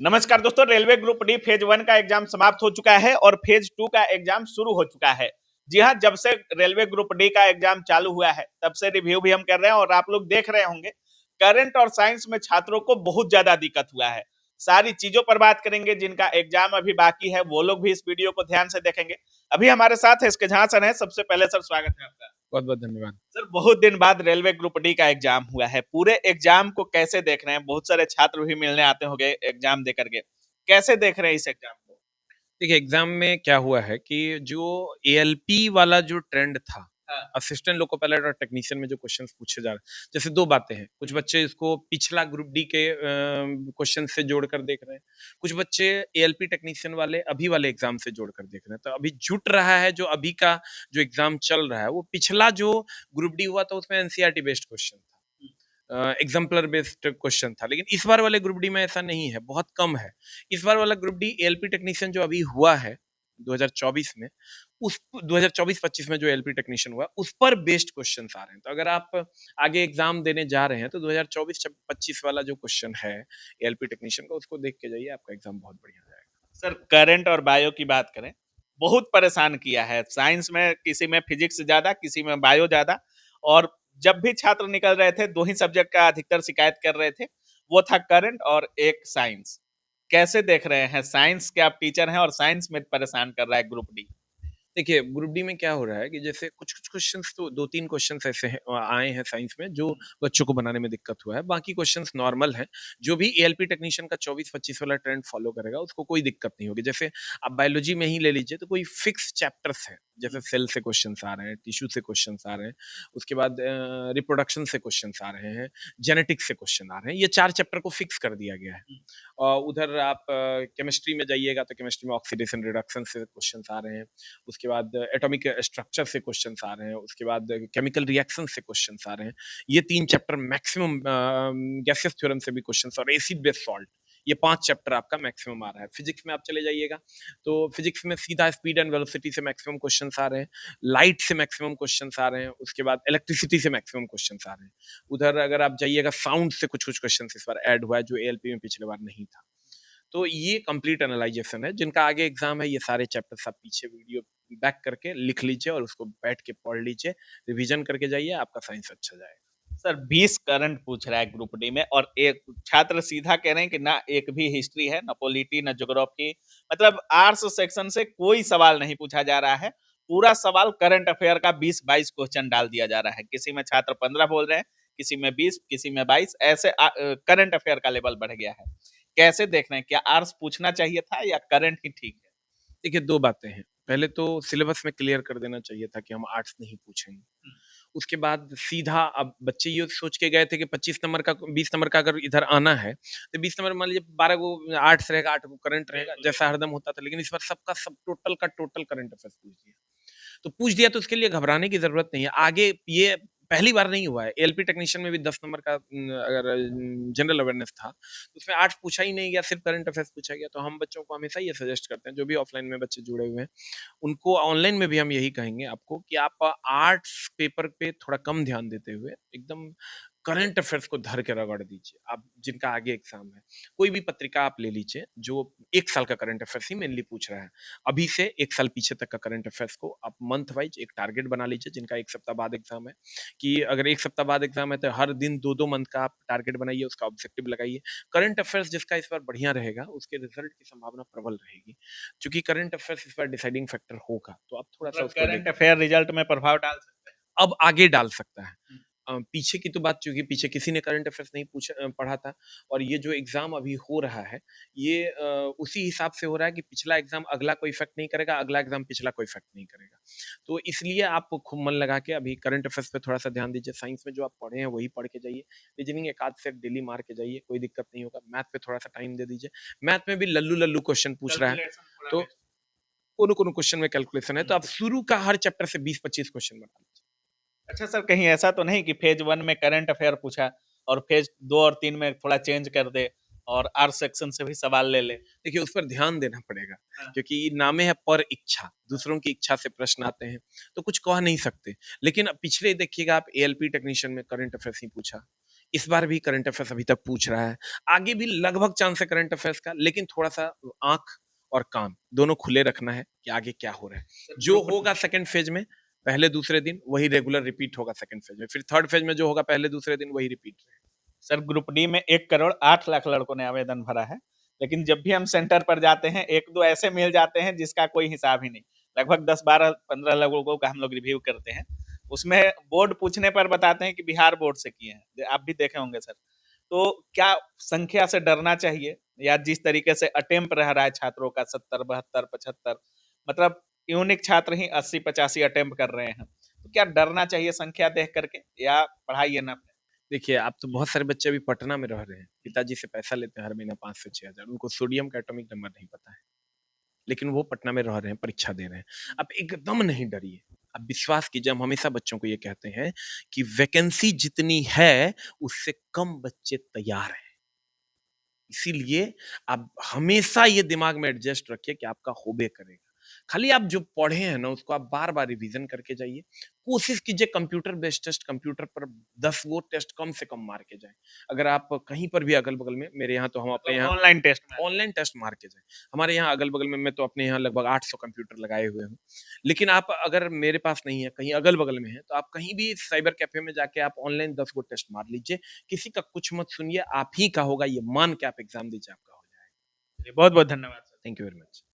नमस्कार दोस्तों, railway group D phase 1 का एग्जाम समाप्त हो चुका है और फेज 2 का एग्जाम शुरू हो चुका है। जी हाँ, जब से रेलवे ग्रुप डी का एग्जाम चालू हुआ है तब से रिव्यू भी हम कर रहे हैं और आप लोग देख रहे होंगे करंट और साइंस में छात्रों को बहुत ज्यादा दिक्कत हुआ है। सारी चीजों पर बात करेंगे, जिनका एग्जाम अभी बाकी है वो लोग भी इस वीडियो को ध्यान से देखेंगे। अभी हमारे साथ है इसके झा सर है। सबसे पहले सर स्वागत है आपका। बहुत बहुत धन्यवाद सर, बहुत दिन बाद रेलवे ग्रुप डी का एग्जाम हुआ है, पूरे एग्जाम को कैसे देख रहे हैं? बहुत सारे छात्र भी मिलने आते होंगे एग्जाम दे करके, कैसे देख रहे हैं इस एग्जाम को? देखिए एग्जाम में क्या हुआ है कि जो एएलपी वाला जो ट्रेंड था, हाँ। असिस्टेंट लोको पायलट और टेक्नीशियन में जो क्वेश्चंस पूछे जा रहे हैं, जैसे दो बातें हैं। कुछ बच्चे इसको पिछला ग्रुप डी के क्वेश्चन से जोड़कर देख रहे हैं, कुछ बच्चे एएलपी टेक्नीशियन वाले अभी वाले एग्जाम से जोड़कर देख रहे हैं। तो अभी जुट रहा है जो अभी का जो एग्जाम चल रहा है, वो पिछला जो ग्रुप डी हुआ था उसमें एनसीईआरटी बेस्ड क्वेश्चन था, एग्जाम्पलर बेस्ड क्वेश्चन था। लेकिन इस बार वाले ग्रुप डी में ऐसा नहीं है, बहुत कम है। इस बार वाला ग्रुप डी एएलपी टेक्नीशियन जो अभी हुआ है 2024 में, उस 2024-25 में जो एएलपी टेक्नीशियन हुआ उस पर बेस्ड क्वेश्चन आ रहे हैं। तो अगर आप आगे एग्जाम देने जा रहे हैं तो 2024-25 वाला जो क्वेश्चन है एएलपी टेक्नीशियन का, उसको देख के जाइए, आपका एग्जाम बहुत बढ़िया जाएगा। सर, करंट और बायो की बात करें, बहुत परेशान किया है। साइंस में किसी में फिजिक्स ज्यादा, किसी में बायो ज्यादा। और जब भी छात्र निकल रहे थे, दो ही सब्जेक्ट का अधिकतर शिकायत कर रहे थे, वो था करंट और एक साइंस। कैसे देख रहे हैं? साइंस के आप टीचर हैं और साइंस में परेशान कर रहा है ग्रुप डी। देखिए ग्रुप डी में क्या हो रहा है कि जैसे कुछ कुछ क्वेश्चंस, तो दो तीन क्वेश्चंस ऐसे हैं, आए हैं साइंस में जो बच्चों को बनाने में दिक्कत हुआ है। बाकी क्वेश्चंस नॉर्मल हैं। जो भी एएलपी टेक्नीशियन का 24-25 वाला ट्रेंड फॉलो करेगा उसको कोई दिक्कत नहीं होगी। जैसे आप बायोलॉजी में ही ले लीजिए, तो कोई फिक्स चैप्टर्स है, जैसे सेल से क्वेश्चन आ रहे हैं, टिश्यू से क्वेश्चन आ रहे हैं, उसके बाद रिप्रोडक्शन से क्वेश्चन आ रहे हैं, जेनेटिक्स से क्वेश्चन आ रहे हैं। ये 4 चैप्टर को फिक्स कर दिया गया है। उधर आप केमिस्ट्री में जाइएगा तो केमिस्ट्री में ऑक्सीडेशन रिडक्शन से क्वेश्चन आ रहे हैं, उसके बाद एटॉमिक स्ट्रक्चर से क्वेश्चन आ रहे हैं, उसके बाद केमिकल रिएक्शन से क्वेश्चन आ रहे हैं। ये 3 चैप्टर मैक्सिमम, गैसियस थ्योरम से भी क्वेश्चन और एसिड बेस सॉल्ट, ये 5 चैप्टर आपका मैक्सिमम आ रहा है। फिजिक्स में आप चले जाइएगा तो फिजिक्स में सीधा स्पीड एंड वेलोसिटी से मैक्सिमम क्वेश्चन आ रहे हैं, लाइट से मैक्सिमम क्वेश्चन आ रहे हैं, उसके बाद इलेक्ट्रिसिटी से मैक्सिमम क्वेश्चन आ रहे हैं। उधर अगर आप जाइएगा साउंड से कुछ कुछ क्वेश्चन इस बार ऐड हुआ है जो एएलपी में पिछले बार नहीं था। तो ये कंप्लीट एनालाइजेशन है। जिनका आगे एग्जाम है, ये सारे चैप्टर्स आप पीछे वीडियो बैक करके लिख लीजिए और उसको बैठ के पढ़ लीजिए, रिवीजन करके जाइए, आपका साइंस अच्छा जाएगा। सर, 20 करंट पूछ रहा है ग्रुप डी में और एक छात्र सीधा कह रहे हैं कि ना एक भी हिस्ट्री है, ना पॉलिटी, ना ज्योग्राफी। मतलब आर्ट्स सेक्शन से कोई सवाल नहीं पूछा जा रहा है। पूरा सवाल करंट अफेयर का 20-22 क्वेश्चन डाल दिया जा रहा है। किसी में छात्र 15 बोल रहे हैं, किसी में 20, किसी में 22। ऐसे करंट अफेयर का लेवल बढ़ गया है। कैसे देख रहे हैं? क्या आर्ट्स पूछना चाहिए था या करंट ही ठीक है? देखिए 2 बातें हैं। पहले तो सिलेबस में क्लियर कर देना चाहिए था कि हम आर्ट्स नहीं पूछेंगे। उसके बाद सीधा अब बच्चे ये सोच के गए थे कि 25 नंबर का 20 नंबर का अगर इधर आना है, तो 20 नंबर मान लीजिए 12 को आर्ट्स रहेगा, 8 को करंट रहेगा, जैसा हरदम होता था। लेकिन इस बार सबका सब टोटल का टोटल करंट अफेयर्स पूछ दिया। तो पूछ दिया तो उसके लिए घबराने की ज़रूरत नहीं है। आगे ये पहली बार नहीं हुआ है। एएलपी टेक्नीशियन में भी 10 नंबर का अगर जनरल अवेयरनेस था, तो उसमें आर्ट्स पूछा ही नहीं गया, सिर्फ करंट अफेयर्स पूछा गया। तो हम बच्चों को हमेशा ये सजेस्ट करते हैं, जो भी ऑफलाइन में बच्चे जुड़े हुए हैं, उनको ऑनलाइन में भी हम यही कहेंगे आपको कि आप आर्ट्स पेपर पे थोड़ा कम ध्यान देते हुए एकदम करंट अफेयर्स को धर के रगड़ दीजिए। आप जिनका आगे एग्जाम है, कोई भी पत्रिका आप ले लीजिए जो 1 साल का करंट अफेयर्स ही मेनली पूछ रहा है। अभी से 1 साल पीछे तक का करंट अफेयर्स को आप मंथ वाइज एक टारगेट बना लीजिए, जिनका 1 सप्ताह बाद एग्जाम है, कि अगर 1 सप्ताह बाद एग्जाम है तो हर दिन 2-2 मंथ का आप टारगेट बनाइए, उसका ऑब्जेक्टिव लगाइए। करंट अफेयर्स जिसका इस बार बढ़िया रहेगा, उसके रिजल्ट की संभावना प्रबल रहेगी। क्योंकि करंट अफेयर्स इस बार डिसाइडिंग फैक्टर होगा, तो आप थोड़ा-सा मतलब उसको करंट लेके अफेयर रिजल्ट में प्रभाव डाल सकते अब आगे डाल सकता है। हैं? पीछे की तो बात, चूँकि पीछे किसी ने करंट अफेयर्स नहीं पढ़ा था, और ये जो एग्ज़ाम अभी हो रहा है, ये उसी हिसाब से हो रहा है कि पिछला एग्ज़ाम अगला को इफ़ेक्ट नहीं करेगा, अगला एग्ज़ाम पिछला को इफ़ेक्ट नहीं करेगा। तो इसलिए आप खूब मन लगा के अभी करंट अफेयर्स पे थोड़ा-सा ध्यान दीजिए। साइंस में जो आप पढ़े हैं वही पढ़ के जाइए। रीजनिंग एक आध सेट डेली मार के जाइए, कोई दिक्कत नहीं होगा। मैथ पे थोड़ा-सा टाइम दे दीजिए। मैथ में भी लल्लू-लल्लू क्वेश्चन पूछ रहा है, कैलकुलेशन थोड़ा तो बेस्ट। कोनो-कोनो क्वेश्चन में कैलकुलेशन है, तो आप शुरू का हर चैप्टर से 20-25 क्वेश्चन बना लीजिए। अच्छा सर, कहीं ऐसा तो नहीं कि फेज 1 में करंट अफेयर पूछा और फेज 2 और 3 में थोड़ा चेंज कर दे और आर सेक्शन से भी सवाल ले ले? देखिए उस पर ध्यान देना पड़ेगा, हाँ। क्योंकि नामे है पर इच्छा, दूसरों की इच्छा से प्रश्न आते हैं, तो कुछ कह नहीं सकते। लेकिन अब पिछले देखिएगा आप, एएलपी टेक्नीशियन में करंट अफेयर्स ही पूछा, इस बार भी करंट अफेयर्स अभी तक पूछ रहा है। आगे भी लगभग चांस है करंट अफेयर्स का, लेकिन थोड़ा-सा आँख और कान दोनों खुले रखना है कि आगे क्या हो रहा है। सर जो ग्रुप होगा सेकंड फेज़ में, पहले दूसरे दिन वही रेगुलर रिपीट होगा सेकंड फेज़ में। फिर थर्ड फेज़ में जो होगा पहले दूसरे दिन वही रिपीट रहेगा। सर ग्रुप डी में 1,08,00,000 लड़कों ने आवेदन भरा है, लेकिन जब भी हम सेंटर पर जाते हैं 1-2 ऐसे मिल जाते हैं जिसका कोई हिसाब ही नहीं। लगभग 10, 12, 15 लोगों का हम लोग रिव्यू करते हैं। उसमें बोर्ड पूछने पर बताते हैं कि बिहार बोर्ड से किए हैं। आप भी देखे होंगे सर। तो क्या संख्या से डरना चाहिए, या जिस तरीके से अटेम्प्ट रह रहा है छात्रों का 70, 72, 75, मतलब यूनिक छात्र ही 80-85 अटेम्प्ट कर रहे हैं। तो क्या डरना चाहिए संख्या देख करके, या पढ़ाई ये ना? देखिए, आप तो बहुत सारे बच्चे अभी पटना में रह रहे हैं, पिताजी से पैसा लेते हैं हर महीना 5 से 6,000, उनको सोडियम का एटॉमिक नंबर नहीं पता है, लेकिन वो पटना में रह रहे हैं, परीक्षा दे रहे हैं। आप एकदम नहीं डरिए, आप विश्वास कीजिए, हम हमेशा बच्चों को ये कहते हैं कि वैकेंसी जितनी है, उससे कम बच्चे तैयार हैं। इसीलिए आप हमेशा ये दिमाग में एडजस्ट रखिए कि आपका होबे करेगा। खाली आप जो पढ़े हैं ना, उसको आप बार-बार रिवीजन करके जाइए। कोशिश कीजिए कंप्यूटर बेस्ड टेस्ट, कंप्यूटर पर 10 वो टेस्ट कम से कम मार के जाएँ। अगर आप कहीं पर भी अगल-बगल में, मेरे यहाँ तो हम अपने मतलब यहाँ ऑनलाइन टेस्ट में? ऑनलाइन टेस्ट मार के जाएँ। हमारे यहाँ अगल-बगल में मैं तो अपने यहाँ लगभग 800 कंप्यूटर लगाए हुए हूँ। लेकिन आप अगर मेरे पास नहीं है, कहीं अगल-बगल में है, तो आप कहीं भी साइबर कैफ़े में जाके आप ऑनलाइन 10 गो टेस्ट मार लीजिए। किसी का कुछ मत सुनिए, आप ही का होगा ये मान के आप एग्ज़ाम दीजिए, आपका हो जाएगा। बहुत बहुत धन्यवाद sir. Thank you very much.